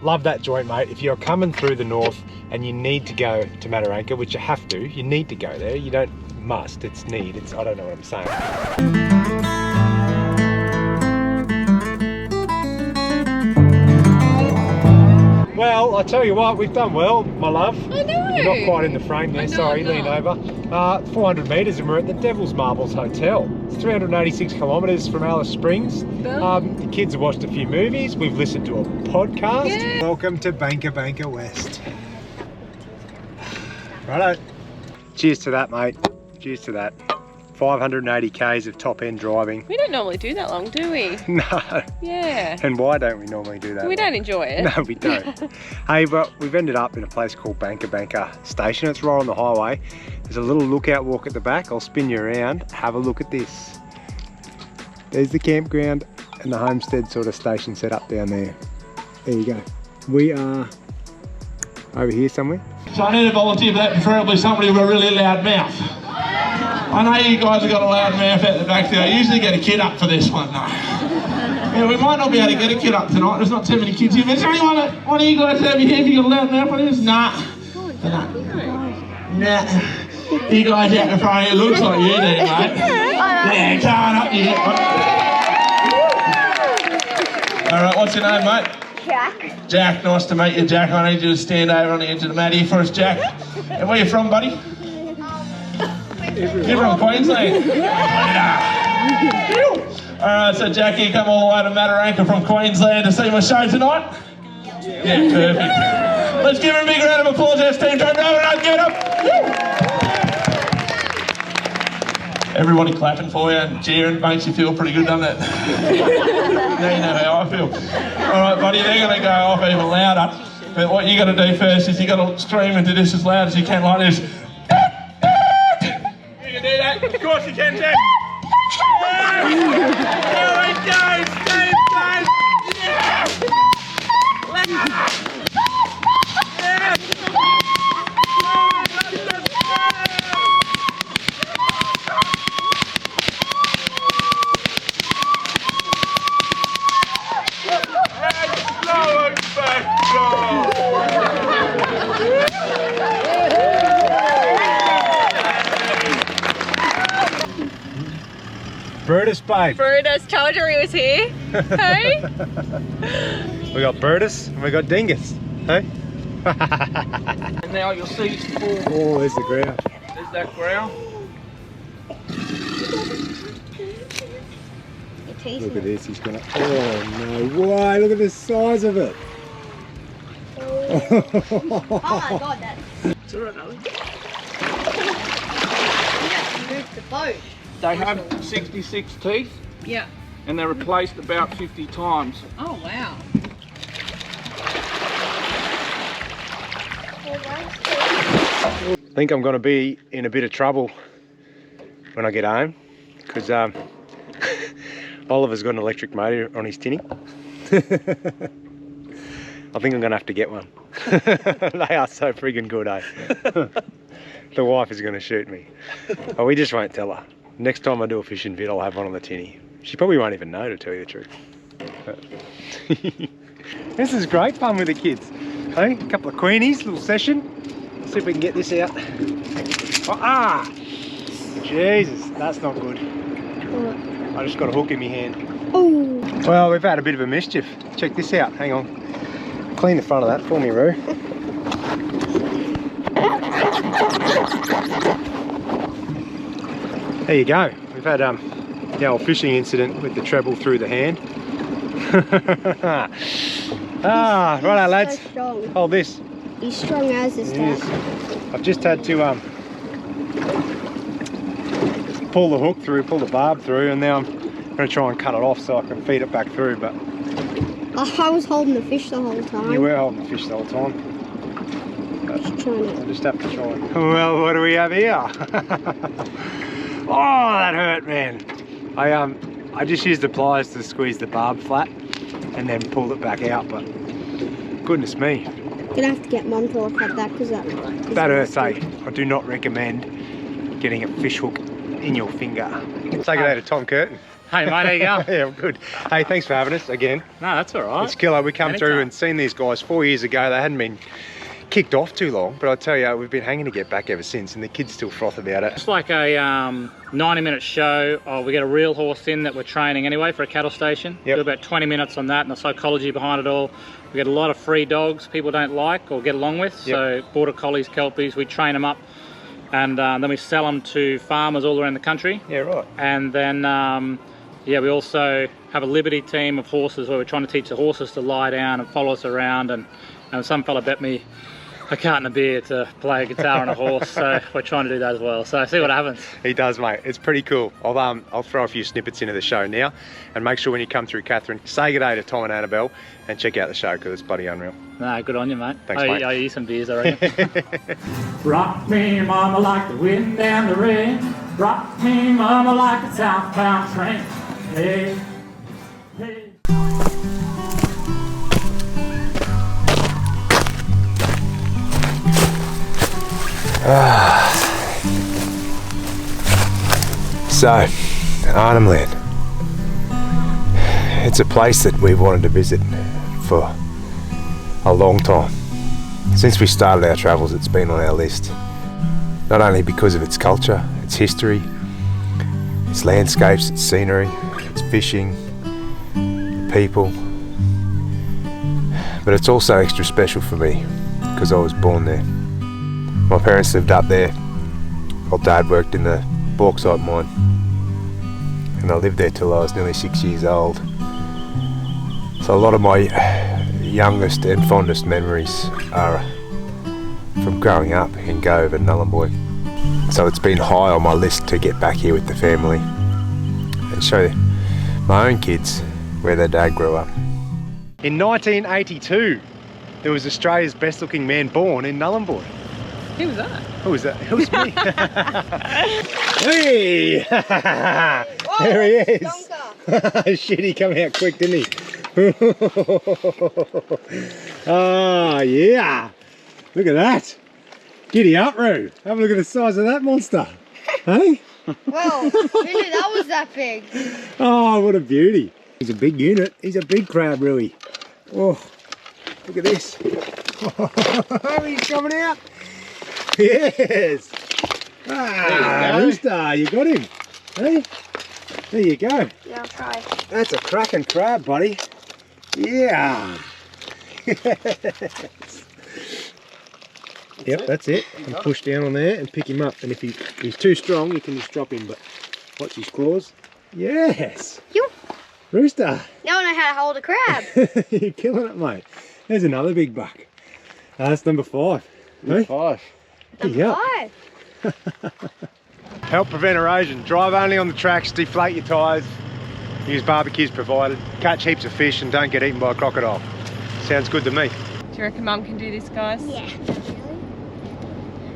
Love that joint, mate. If you're coming through the north and you need to go to Mataranka, which you have to, you need to go there. You don't must, it's need. I don't know what I'm saying. Well, I tell you what, we've done well, my love. I know. You're not quite in the frame there, sorry, lean over. 400 metres and we're at the Devil's Marbles Hotel. It's 386 kilometres from Alice Springs. The kids have watched a few movies, we've listened to a podcast. Yeah. Welcome to Banka West. Righto. Cheers to that, mate. Cheers to that. 580 k's of top end driving. We don't normally do that long, do we? No. Yeah. And why don't we normally do that? We don't enjoy it. No, we don't. Hey, but we've ended up in a place called Banka Station. It's right on the highway. There's a little lookout walk at the back. I'll spin you around. Have a look at this. There's the campground and the homestead sort of station set up down there. There you go. We are over here somewhere. So I need a volunteer for that, preferably somebody with a really loud mouth. I know you guys have got a loud mouth out the back there. I usually get a kid up for this one though. Yeah, we might not be able to get a kid up tonight. There's not too many kids here. But is there anyone, one of you guys over here, if you got a loud mouth for this? Nah. Nah. You guys out in front of you, looks like you do, mate. Yeah, come on up here. Alright, what's your name, mate? Jack. Jack, nice to meet you, Jack. I need you to stand over on the edge of the mat here for us, Jack. And where you from, buddy? You're from Queensland? Alright, so Jack, you come all the way to Mataranka from Queensland to see my show tonight? Yeah, perfect. Let's give her a big round of applause, our team. Don't go and get up. Everybody clapping for you and cheering makes you feel pretty good, doesn't it? Now you know how I feel. Alright, buddy, they're going to go off even louder. But what you got to do first is you got to scream into this as loud as you can, like this. You can do that. Of course you can, Jack. Yeah. Here we go. Stay safe. Yeah. Brutus, babe. Brutus, told you he was here. Hey? We got Brutus and we got Dingus. Hey? And now you'll see full. Oh, there's the ground. There's that ground. Look at this, he's gonna. Oh no way, look at the size of it. Oh my god, that's. It's alright, darling. You moved the boat. They have 66 teeth. Yeah. And they're replaced about 50 times. Oh, wow. I think I'm gonna be in a bit of trouble when I get home because Oliver's got an electric motor on his tinny. I think I'm gonna have to get one. They are so friggin' good, eh? The wife is gonna shoot me. But we just won't tell her. Next time I do a fishing vid, I'll have one on the tinny. She probably won't even know, to tell you the truth. This is great fun with the kids. Hey, a couple of queenies, little session. Let's see if we can get this out. Oh, ah! Jesus, that's not good. I just got a hook in my hand. Ooh. Well, we've had a bit of a mischief. Check this out, hang on. Clean the front of that for me, Roo. There you go. We've had the old fishing incident with the treble through the hand. Ah, righto lads. So strong. Hold this. He's strong as this Yes. dad. I've just had to pull the hook through, pull the barb through, and now I'm going to try and cut it off so I can feed it back through, but... I was holding the fish the whole time. You were holding the fish the whole time. Just trying to... I just have to try it. Well, what do we have here? Oh, that hurt, man. I just used the pliers to squeeze the barb flat and then pulled it back out, but goodness me. Gonna have to get Mum to look at that because that hurts, eh? I do not recommend getting a fish hook in your finger. Say good day to Tom Curtin. Hey mate, how you going? Yeah, I'm good. Hey, thanks for having us again. No, that's all right. It's killer. We come through and seen these guys 4 years ago. They hadn't been kicked off too long, but I tell you, we've been hanging to get back ever since, and the kids still froth about it. It's like a 90-minute show. We get a real horse in that we're training anyway for a cattle station. Yep. Do about 20 minutes on that and the psychology behind it all. We get a lot of free dogs people don't like or get along with. Yep. So border collies, kelpies, we train them up, and then we sell them to farmers all around the country. Yeah, right. And then yeah, we also have a liberty team of horses where we're trying to teach the horses to lie down and follow us around, and some fella bet me a carton of beer to play a guitar on a horse, so we're trying to do that as well. So see what happens. He does, mate. It's pretty cool. I'll throw a few snippets into the show now, and make sure when you come through Catherine, say good day to Tom and Annabelle, and check out the show because it's bloody unreal. No, good on you, mate. Thanks, mate. I eat some beers, I reckon. Rock me, mama, like the wind and the rain. Rock me, mama, like a southbound train. Hey, hey. So, Arnhem Land. It's a place that we've wanted to visit for a long time. Since we started our travels, it's been on our list. Not only because of its culture, its history, its landscapes, its scenery, its fishing, the people, but it's also extra special for me because I was born there. My parents lived up there. My dad worked in the bauxite mine, and I lived there till I was nearly 6 years old. So a lot of my youngest and fondest memories are from growing up in Gove and Nhulunbuy. So it's been high on my list to get back here with the family and show my own kids where their dad grew up. In 1982, there was Australia's best looking man born in Nhulunbuy. Who was that? Who was that? It was me. Hey! There he is. Shit, he come out quick, didn't he? Oh, yeah. Look at that. Giddy up, Roo. Have a look at the size of that monster. Hey? Well, who knew that was that big? Oh, what a beauty. He's a big unit. He's a big crab, Rooey. Oh, look at this. He's coming out. Yes. Ah, Rooster, you got him. Hey, there you go. Yeah, I'll try. That's a cracking crab, buddy. Yeah. Yep, that's it. And push down on there and pick him up. And if he's too strong, you can just drop him. But watch his claws. Yes. You. Rooster. Now I know how to hold a crab. You're killing it, mate. There's another big buck. That's number 5. Hey? 5. Number 5. Help prevent erosion. Drive only on the tracks, deflate your tyres, use barbecues provided, catch heaps of fish and don't get eaten by a crocodile. Sounds good to me. Do you reckon Mum can do this, guys? Yeah.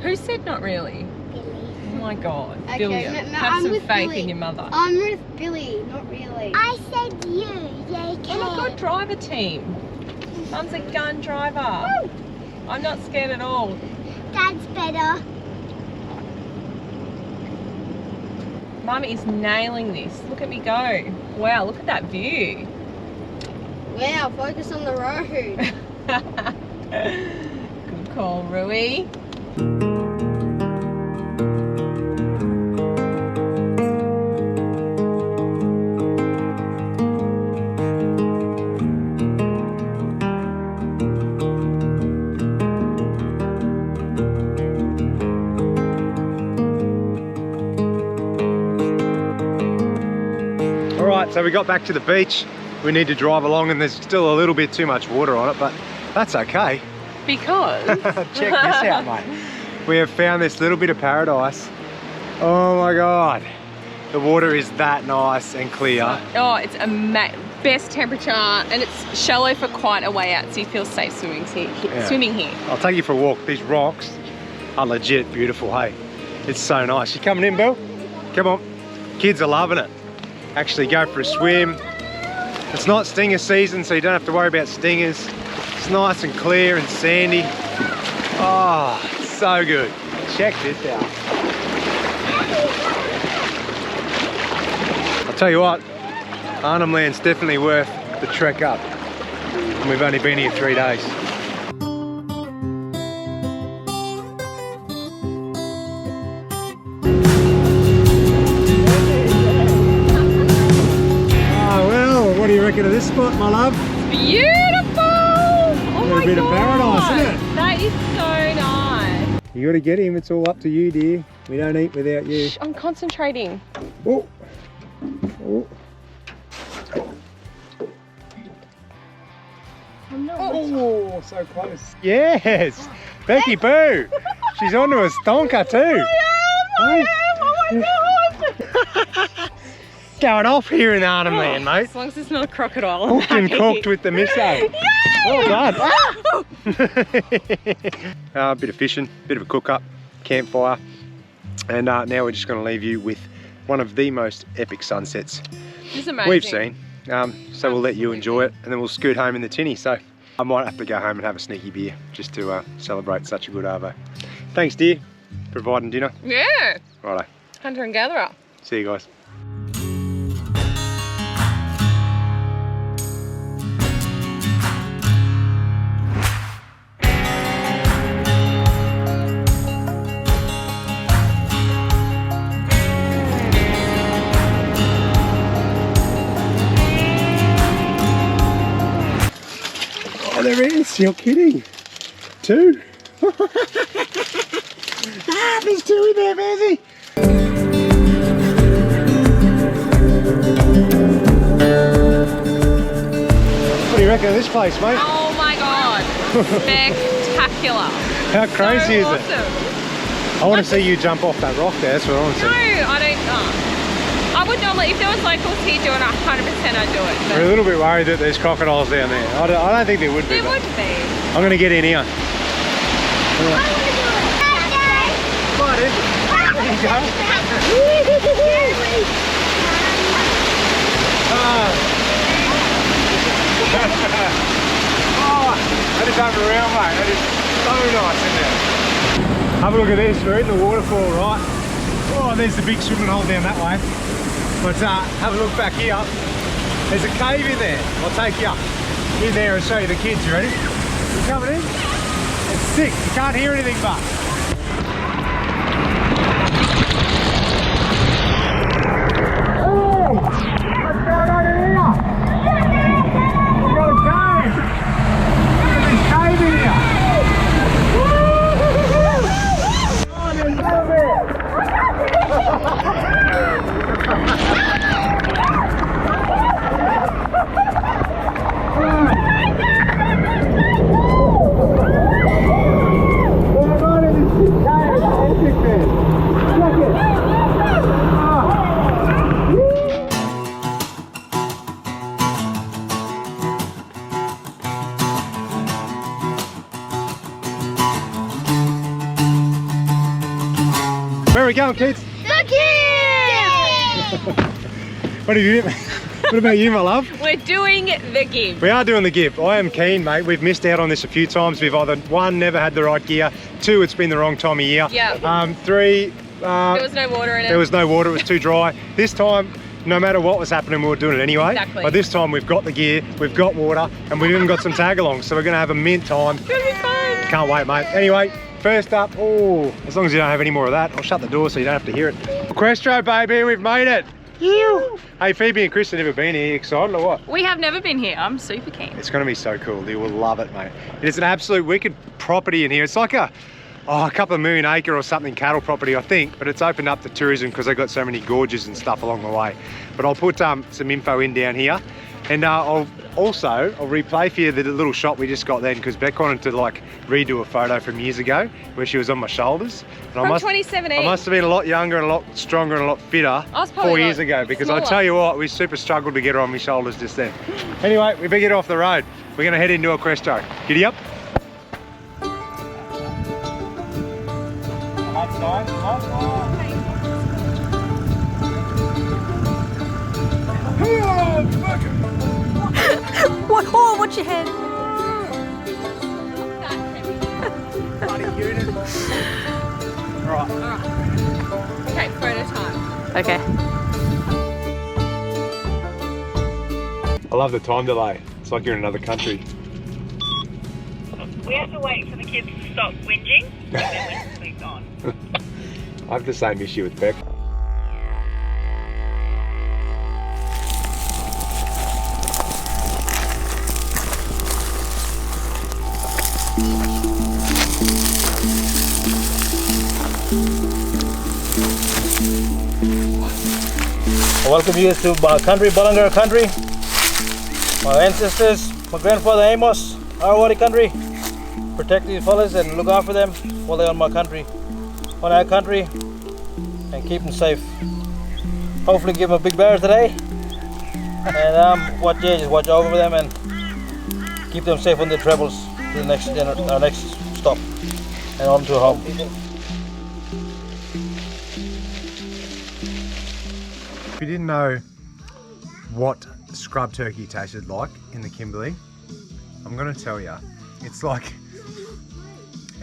Who said not really? Billy. Oh my God, Okay, Billy, I'm have some with faith Billy. in your mother. I'm with Billy, not really. I said you, yeah, We're a good driver team. Mum's a gun driver. Woo. I'm not scared at all. Dad's better. Mum is nailing this. Look at me go. Wow, look at that view. Wow, focus on the road. Good call, Rui. Alright, so we got back to the beach. We need to drive along and there's still a little bit too much water on it, but that's okay. Because? Check this out, mate. We have found this little bit of paradise. Oh my God. The water is that nice and clear. Oh, it's best temperature, and it's shallow for quite a way out, so you feel safe swimming here. I'll take you for a walk. These rocks are legit beautiful, hey? It's so nice. You coming in, Bill? Come on. Kids are loving it. Actually go for a swim. It's not stinger season, so you don't have to worry about stingers. It's nice and clear and sandy. Oh, it's so good. Check this out. I'll tell you what, Arnhem Land's definitely worth the trek up. And we've only been here 3 days. Oh well, what do you reckon of this spot, my love? Beautiful! Oh my A bit of paradise, God. isn't it? That is so nice. You gotta get him, it's all up to you, dear. We don't eat without you. Shh, I'm concentrating. Oh. Oh. Oh, so close. Yes, Becky Boo. She's onto a stonker too. I am, oh my God. Going off here in Arnhem Land, mate. As long as it's not a crocodile. Hooked and cooked with the misso. Yay! Well done. A bit of fishing, bit of a cook up, campfire. And now we're just going to leave you with one of the most epic sunsets It's amazing. we've seen. So we'll let you enjoy it and then we'll scoot home in the tinny. So I might have to go home and have a sneaky beer just to celebrate such a good arvo. Thanks, dear, providing dinner. Yeah. Righto. Hunter and gatherer. See you guys. Oh, there is. You're kidding. 2. There's 2 in there, Mazzy. What do you reckon of this place, mate? Oh my God. Spectacular. How crazy is it? Awesome. I want to see you jump off that rock there. That's what I want to No, see. I don't. I would normally, if there was locals here doing it, 100% I'd do it. We're a little bit worried that there's crocodiles down there. I don't think there would be. There would be. I'm going to get in here. I want to do it. Come on, in. There you go. Oh, that is unreal, mate. That is so nice in there. Have a look at this. We're in the waterfall, right? Oh, there's the big swimming hole down that way. But have a look back here. There's a cave in there. I'll take you in there and show you the kids. You ready? You coming in? It's sick. You can't hear anything but. Oh! What's going on in here? You got a cave! Look at this cave in here! Oh, there's no bit! Where are we going, kids? The Gibb! What have you? What about you, my love? We're doing the Gibb. We are doing the Gibb. I am keen, mate. We've missed out on this a few times. We've either, 1, never had the right gear, 2, it's been the wrong time of year. Yeah. 3, there was no water in it. There was no water, it was too dry. This time, no matter what was happening, we were doing it anyway. Exactly. But this time we've got the gear, we've got water, and we've even got some tag-alongs, so we're gonna have a mint time. It's gonna be fun. Can't wait, mate. Anyway, first up, oh, as long as you don't have any more of that, I'll shut the door so you don't have to hear it. Questro, baby, we've made it. Ew. Hey, Phoebe and Chris have never been here. You excited or what? We have never been here. I'm super keen. It's going to be so cool. You will love it, mate. It is an absolute wicked property in here. It's like a couple of million acre or something cattle property, I think, but it's opened up to tourism because they've got so many gorges and stuff along the way. But I'll put some info in down here. And I'll replay for you the little shot we just got then, because Beck wanted to like redo a photo from years ago where she was on my shoulders. And From 2017. I must have been a lot younger and a lot stronger and a lot fitter I was probably 4 years ago, because I tell you what, we super struggled to get her on my shoulders just then. Anyway, we better get off the road. We're going to head into a Questo. Giddy up. What? Oh, what's your head? Alright. Okay, photo time. Okay. I love the time delay. It's like you're in another country. We have to wait for the kids to stop whinging, and then we can on. I have the same issue with Beck. I welcome you to my country, Balangara country. My ancestors, my grandfather Amos, our Wadi country. Protect these fellas and look after them while they're on my country, on our country, and keep them safe. Hopefully give them a big bear today. And just watch over them and keep them safe on their travels to the our next stop and on to home. If you didn't know what scrub turkey tasted like in the Kimberley, I'm going to tell you, it's like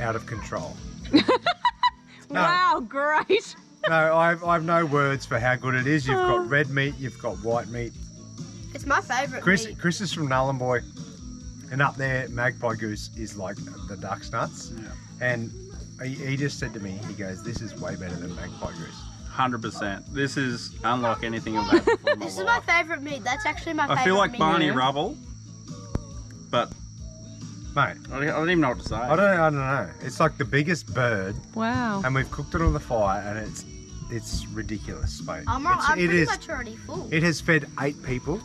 out of control. No, wow, great. No, I've no words for how good it is. You've got red meat, you've got white meat. It's my favourite meat. Chris is from Nullarbor, and up there, magpie goose is like the duck's nuts. Yeah. And he just said to me, he goes, "This is way better than magpie goose." 100%. This is unlike anything I've had before in my This is life. my favourite meat. That's actually my favourite I feel like meat. Barney Rubble, but mate, I don't even know what to say. I don't know. It's like the biggest bird. Wow. And we've cooked it on the fire, and it's ridiculous, mate. I'm pretty much already full. It has fed 8 people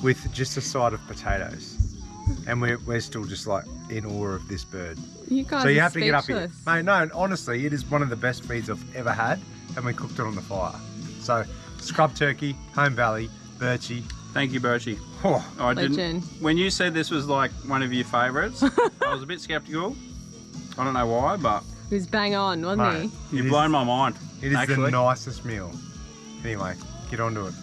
with just a side of potatoes, and we're still just like in awe of this bird. You guys so you are have to get up here, speechless. mate. No, honestly, it is one of the best feeds I've ever had, and we cooked it on the fire. So scrub turkey, Home Valley, Birchie. Thank you, Birchie. Oh, I didn't. Legend. When you said this was like one of your favourites, I was a bit sceptical. I don't know why, but He was bang on, wasn't mate, he? you've blown my mind. It is actually. the nicest meal. Anyway, get onto it.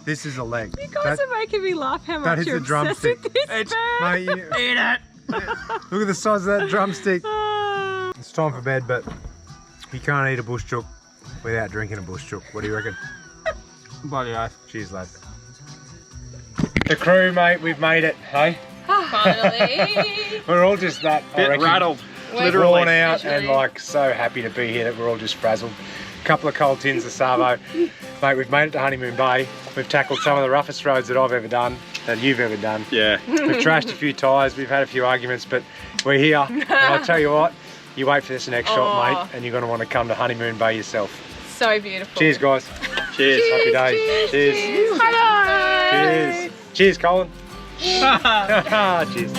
This is a leg. You guys are making me laugh how that much is you're a drumstick. obsessed with this bird. Mate, Eat it! look at the size of that drumstick. It's time for bed, but you can't eat a bush chook without drinking a bush chook. What do you reckon? Bloody oath. Cheers, lad. The crew, mate, we've made it, hey? Finally. We're all just that, I Bit reckon, rattled. literally Literally. worn out and like so happy to be here that we're all just frazzled. Couple of cold tins of Savo. Mate, we've made it to Honeymoon Bay. We've tackled some of the roughest roads that I've ever done, that you've ever done. Yeah. We've trashed a few tyres, we've had a few arguments, but we're here. And I'll tell you what, you wait for this next shot, mate, and you're going to want to come to Honeymoon Bay yourself. So beautiful. Cheers, guys. Cheers. Happy days. Cheers. Hello. Cheers. Cheers, Colin. Cheers.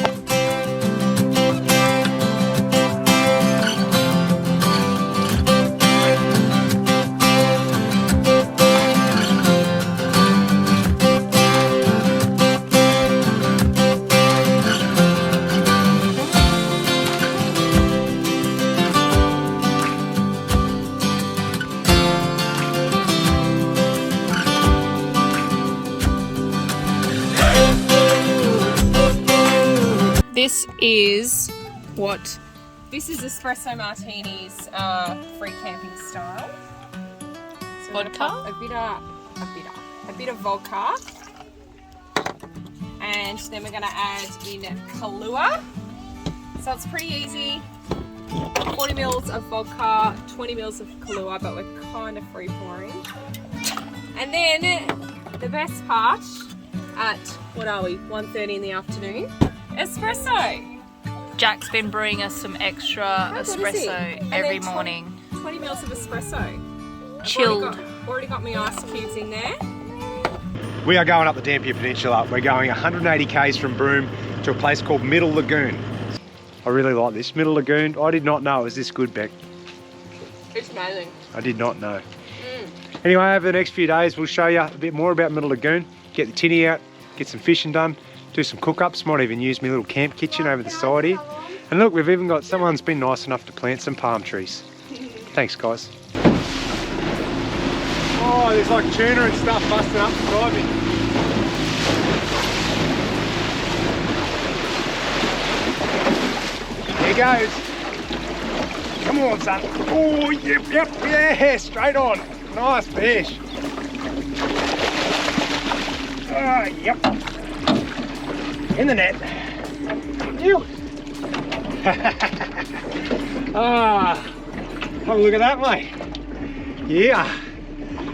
This is what? This is espresso martinis, free camping style. So Vodka? A bit of vodka, and then we're going to add in Kahlua. So it's pretty easy. 40 mils of vodka, 20 mils of Kahlua, but we're kind of free pouring. And then the best part at, what are we, 1:30 in the afternoon? Espresso. Jack's been brewing us some extra espresso every morning. 20 mils of espresso. Chilled. Already got my ice cubes in there. We are going up the Eyre Peninsula. We're going 180 k's from Broome to a place called Middle Lagoon. I really like this Middle Lagoon. I did not know it was this good, Beck. It's amazing. I did not know. Anyway, over the next few days, we'll show you a bit more about Middle Lagoon, get the tinny out, get some fishing done, do some cook-ups, might even use my little camp kitchen over the side here. And look, we've even got, someone's been nice enough to plant some palm trees. Thanks, guys. Oh, there's like tuna and stuff busting up beside me. There goes. Come on, son. Oh, yep, yeah, straight on. Nice fish. Oh, yep. In the net. Ew. Ah, have a look at that, mate. Yeah,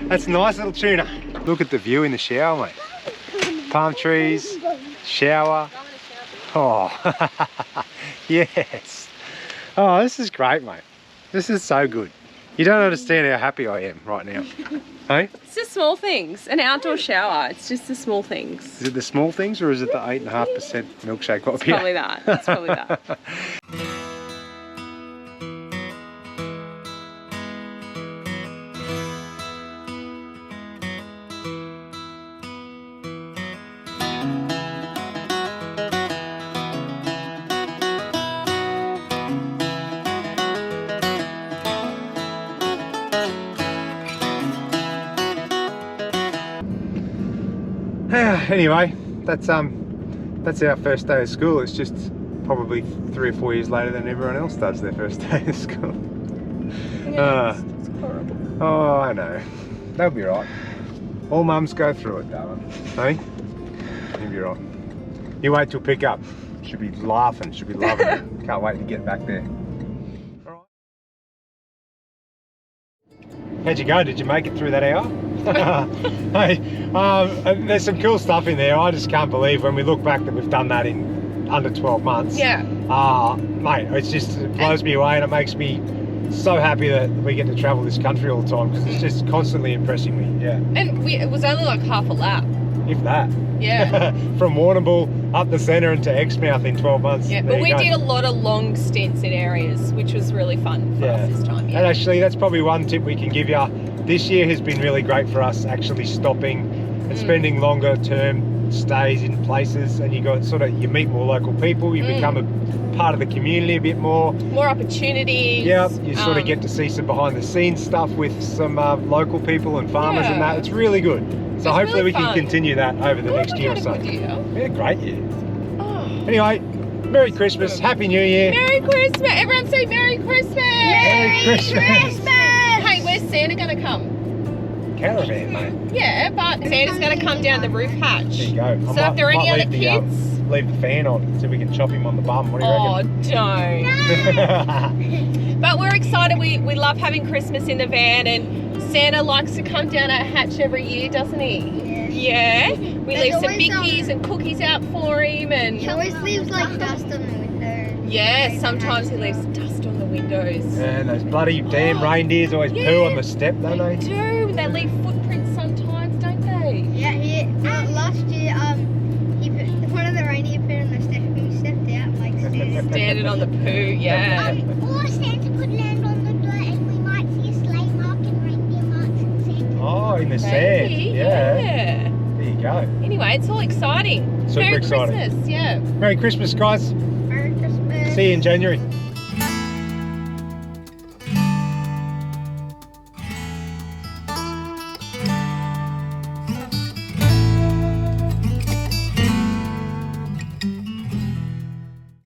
that's a nice little tuna. Look at the view in the shower, mate. Palm trees, shower. Oh, yes. Oh, this is great, mate. This is so good. You don't understand how happy I am right now. Hey? It's just small things. An outdoor shower. It's just the small things. Is it the small things or is it the 8.5% milkshake? It's probably that. It's probably that. Anyway, that's our first day of school. It's just probably 3 or 4 years later than everyone else does their first day of school. Yeah, it's horrible. Oh, I know. They'll be right. All mums go through it, Darwin. Hey? You'll be right. You wait till pick up. Should be laughing, should be loving it. Can't wait to get back there. All right. How'd you go? Did you make it through that hour? Hey, there's some cool stuff in there. I just can't believe when we look back that we've done that in under 12 months. Yeah. Mate, it blows me away and it makes me so happy that we get to travel this country all the time because it's just constantly impressing me. Yeah. And it was only like half a lap. If that. Yeah. From Warrnambool up the centre into Exmouth in 12 months. Yeah, but we did a lot of long stints in areas, which was really fun for us this time. Yeah. And actually, that's probably one tip we can give you. This year has been really great for us, actually stopping and spending longer term stays in places, and you meet more local people, you become a part of the community a bit more. More opportunities. Yeah, you sort of get to see some behind the scenes stuff with some local people and farmers and that. It's really good. So hopefully we can continue that over the next year or so. Yeah, great year. Oh. Anyway, Merry Christmas, Happy New Year. Merry Christmas. Everyone say Merry Christmas. Merry Christmas. Hey, where's Santa going to come? Caravan, mate. Yeah, but Santa's going to come down the roof hatch. There you go. So if there are any other kids... leave the fan on so we can chop him on the bum. What do you reckon? Don't. But we're excited. We love having Christmas in the van, and Santa likes to come down our hatch every year, doesn't he? Yeah. We leave some bickies and cookies out for him, and he always leaves like dust on the window. Yeah, sometimes he leaves dust on the windows. And those bloody damn reindeers always poo on the step, don't they? They do. They leave footprints sometimes, don't they? Yeah. Last year, one of the reindeer put on the step and we stepped out like standing on the poo. Yeah. Or Santa could land on the dirt and we might see a sleigh mark and reindeer marks and sand. Oh, in the sand. Yeah. There you go. Anyway, it's all exciting. Super exciting. Merry Christmas, yeah. Merry Christmas, guys. Merry Christmas. See you in January.